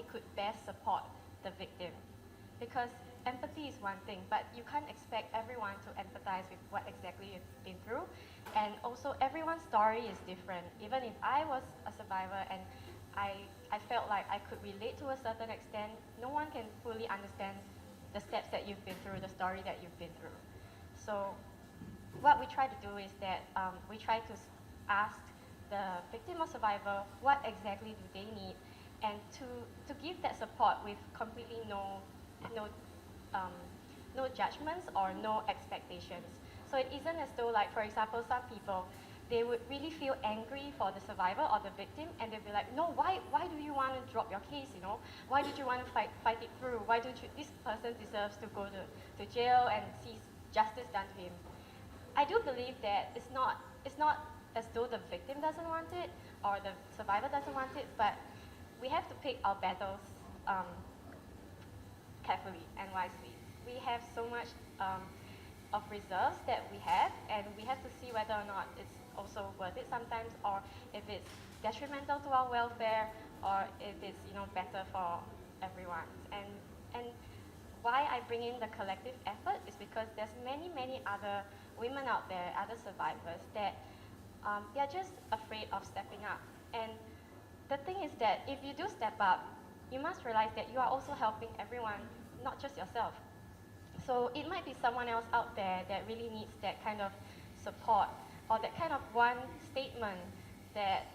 they could best support the victim. Because empathy is one thing, but you can't expect everyone to empathize with what exactly you've been through. And also everyone's story is different. Even if I was a survivor and I felt like I could relate to a certain extent, no one can fully understand the steps that you've been through, the story that you've been through. So what we try to do is that we try to ask the victim or survivor what exactly do they need, and to give that support with completely no judgments or no expectations. So it isn't as though, like, for example, some people, they would really feel angry for the survivor or the victim, and they'd be like, no, why do you want to drop your case, you know? Why did you want to fight it through? Why don't you, this person deserves to go to jail and see justice done to him. I do believe that it's not as though the victim doesn't want it or the survivor doesn't want it, but we have to pick our battles carefully and wisely. We have so much of reserves that we have, and we have to see whether or not it's also worth it sometimes, or if it's detrimental to our welfare, or if it's, you know, better for everyone. And why I bring in the collective effort is because there's many other women out there, other survivors, that they're just afraid of stepping up. And the thing is that if you do step up, you must realize that you are also helping everyone, not just yourself. So it might be someone else out there that really needs that kind of support, or that kind of one statement that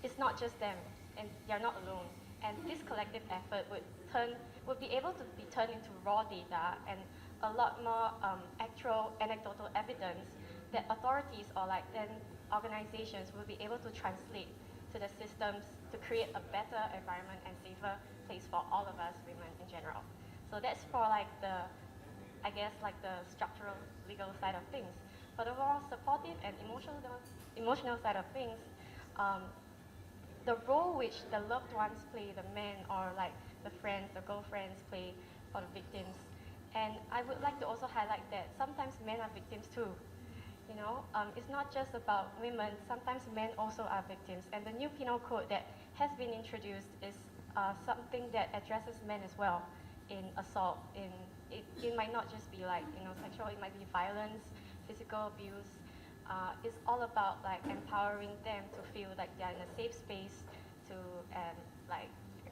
it's not just them and you're not alone. And this collective effort would be able to be turned into raw data and a lot more actual anecdotal evidence that authorities or like then organizations will be able to translate to the systems to create a better environment and safer place for all of us women in general. So that's for like the, I guess, like the structural legal side of things. For the more supportive and emotional side of things, the role which the loved ones play, the men or like the friends, the girlfriends play for the victims. And I would like to also highlight that sometimes men are victims too. You know, it's not just about women, sometimes men also are victims. And the new penal code that has been introduced is something that addresses men as well in assault. It might not just be like, you know, sexual, it might be violence, physical abuse. It's all about like empowering them to feel like they're in a safe space to like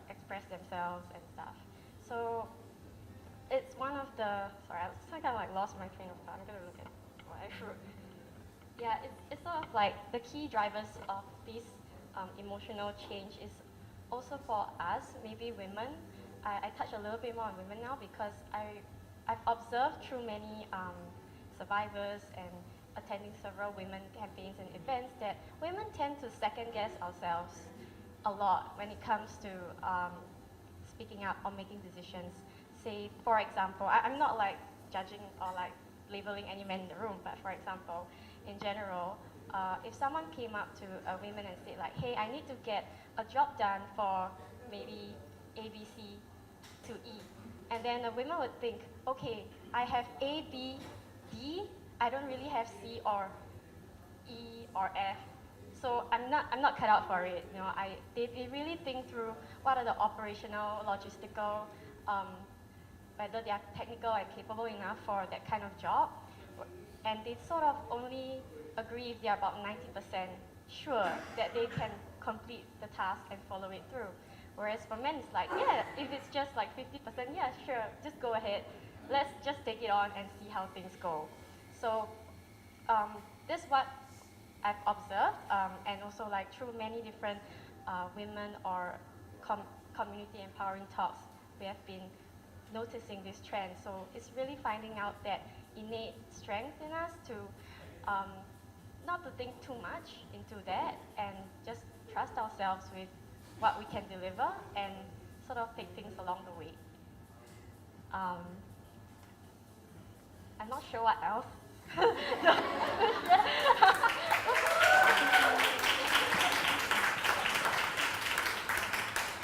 express themselves and stuff. So it's one of the, sorry, I kind of like lost my train of thought. I'm gonna look at what I wrote. Yeah, it's sort of like the key drivers of this emotional change is also for us, maybe women. I touch a little bit more on women now because I've observed through many survivors and attending several women campaigns and events that women tend to second guess ourselves a lot when it comes to speaking up or making decisions. Say, for example, I'm not like judging or like labeling any man in the room, but for example, in general, if someone came up to a woman and said like, hey, I need to get a job done for maybe ABC to E, and then the women would think, okay, I have A, B, D, I don't really have C or E or F, so I'm not cut out for it. You know, they really think through what are the operational, logistical, whether they are technical and capable enough for that kind of job, and they sort of only agree if they are about 90% sure that they can complete the task and follow it through. Whereas for men, it's like, yeah, if it's just like 50%, yeah, sure, just go ahead. Let's just take it on and see how things go. So this is what I've observed, and also like through many different women or community empowering talks, we have been noticing this trend. So it's really finding out that innate strength in us to not to think too much into that and just trust ourselves with what we can deliver and sort of take things along the way. I'm not sure what else.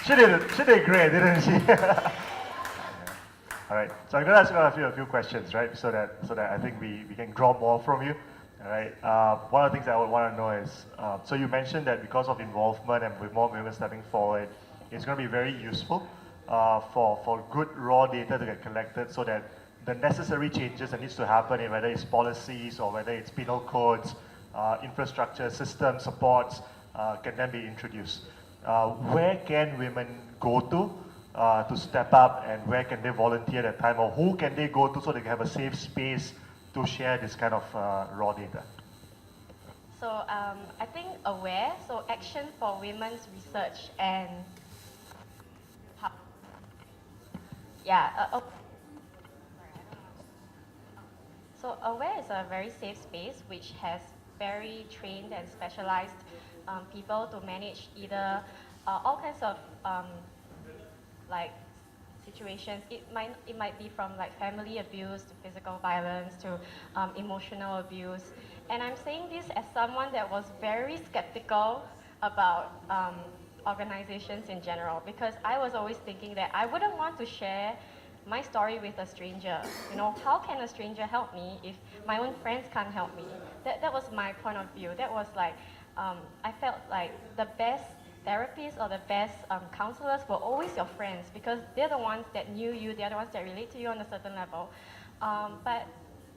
She did great, didn't she? All right, so I'm going to ask you a few questions, right? So that I think we can draw more from you. All right. One of the things I would want to know is, so you mentioned that because of involvement and with more women stepping forward, it's going to be very useful for good raw data to get collected so that the necessary changes that needs to happen, in whether it's policies or whether it's penal codes, infrastructure, system supports, can then be introduced. Where can women go to step up, and where can they volunteer their time, or who can they go to so they can have a safe space to share this kind of raw data? So I think AWARE, so Action for Women's Research and yeah. So AWARE is a very safe space which has very trained and specialized people to manage either all kinds of like situations. It might be from like family abuse to physical violence to emotional abuse. And I'm saying this as someone that was very skeptical about organizations in general, because I was always thinking that I wouldn't want to share my story with a stranger. You know, how can a stranger help me if my own friends can't help me? That was my point of view. That was like, I felt like the best therapists or the best counselors were always your friends, because they're the ones that knew you, they're the ones that relate to you on a certain level. But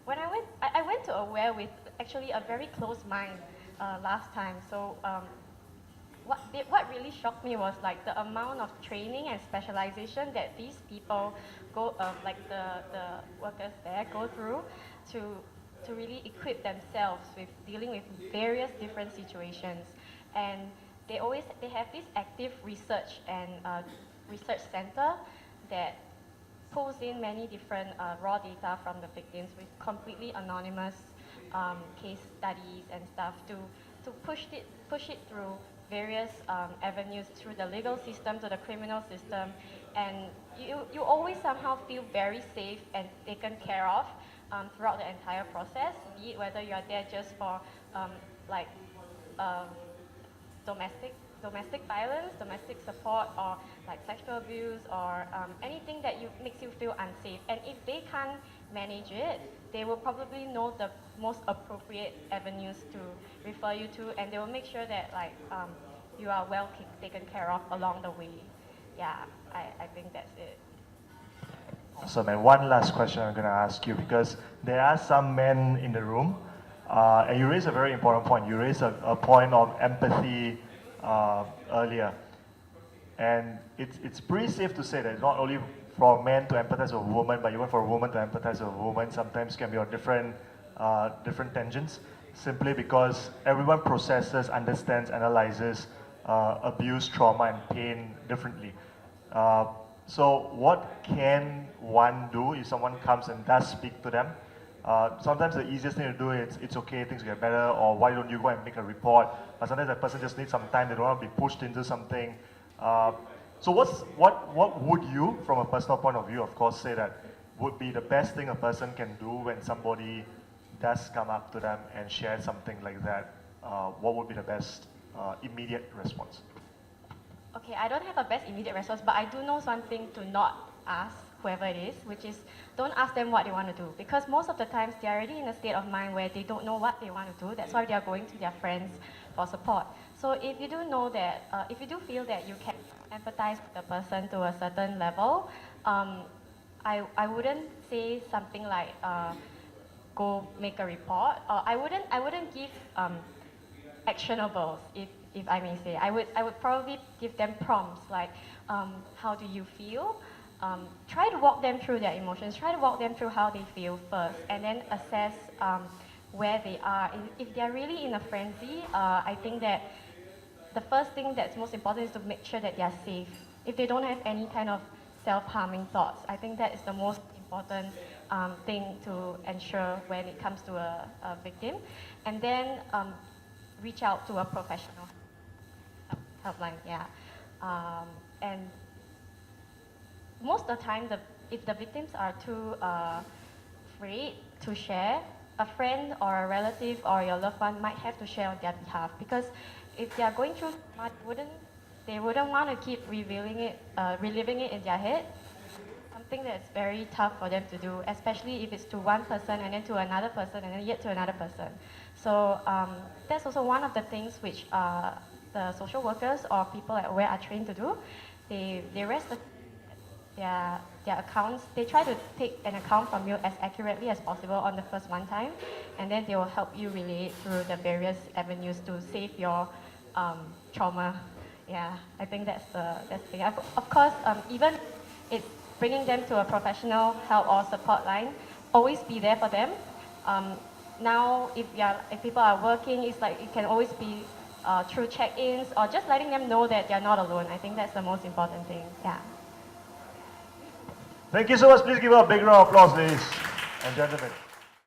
when I went to AWARE with actually a very closed mind last time. So what really shocked me was like the amount of training and specialization that these people go, like the workers there go through to really equip themselves with dealing with various different situations. And they have this active research and research center that pulls in many different raw data from the victims with completely anonymous case studies and stuff to push it through various avenues, through the legal system to the criminal system, and you always somehow feel very safe and taken care of throughout the entire process, be it whether you're there just for like domestic violence, domestic support, or like sexual abuse, or anything that makes you feel unsafe. And if they can't manage it, they will probably know the most appropriate avenues to refer you to, and they will make sure that like you are well taken care of along the way. Yeah, I think that's it. Awesome. And one last question I'm going to ask you, because there are some men in the room, and you raised a very important point. You raised a point of empathy earlier. And it's pretty safe to say that not only for men to empathize with a woman, but even for a woman to empathize with a woman sometimes can be on different tangents, simply because everyone processes, understands, analyzes abuse, trauma, and pain differently. So what can one do if someone comes and does speak to them? Sometimes the easiest thing to do is, it's okay, things get better, or why don't you go and make a report? But sometimes that person just needs some time, they don't want to be pushed into something. So what would you, from a personal point of view, of course, say that would be the best thing a person can do when somebody does come up to them and share something like that? What would be the best immediate response? Okay, I don't have a best immediate response, but I do know something to not ask whoever it is, which is don't ask them what they want to do, because most of the times they're already in a state of mind where they don't know what they want to do. That's why they're going to their friends for support. So if you do know that, if you do feel that you can empathize with the person to a certain level, I wouldn't say something like go make a report, or I wouldn't give actionables, if I may say. I would probably give them prompts like, how do you feel? Try to walk them through their emotions, try to walk them through how they feel first, and then assess where they are. If they're really in a frenzy, I think that the first thing that's most important is to make sure that they're safe. If they don't have any kind of self-harming thoughts, I think that is the most important thing to ensure when it comes to a victim. And then reach out to a professional helpline, yeah. And most of the time, if the victims are too afraid to share, a friend or a relative or your loved one might have to share on their behalf, because if they are going through much, they wouldn't want to keep reliving it in their head. Something that's very tough for them to do, especially if it's to one person and then to another person and then yet to another person. So that's also one of the things which the social workers or people at AWARE are trained to do, they rest their accounts. They try to take an account from you as accurately as possible on the first one time, and then they will help you relay through the various avenues to save your trauma. Yeah, I think that's the thing. Of course, even it's bringing them to a professional help or support line, always be there for them. Now, if people are working, it's like it can always be through check-ins or just letting them know that they're not alone. I think that's the most important thing. Yeah. Thank you so much. Please give a big round of applause, ladies and gentlemen.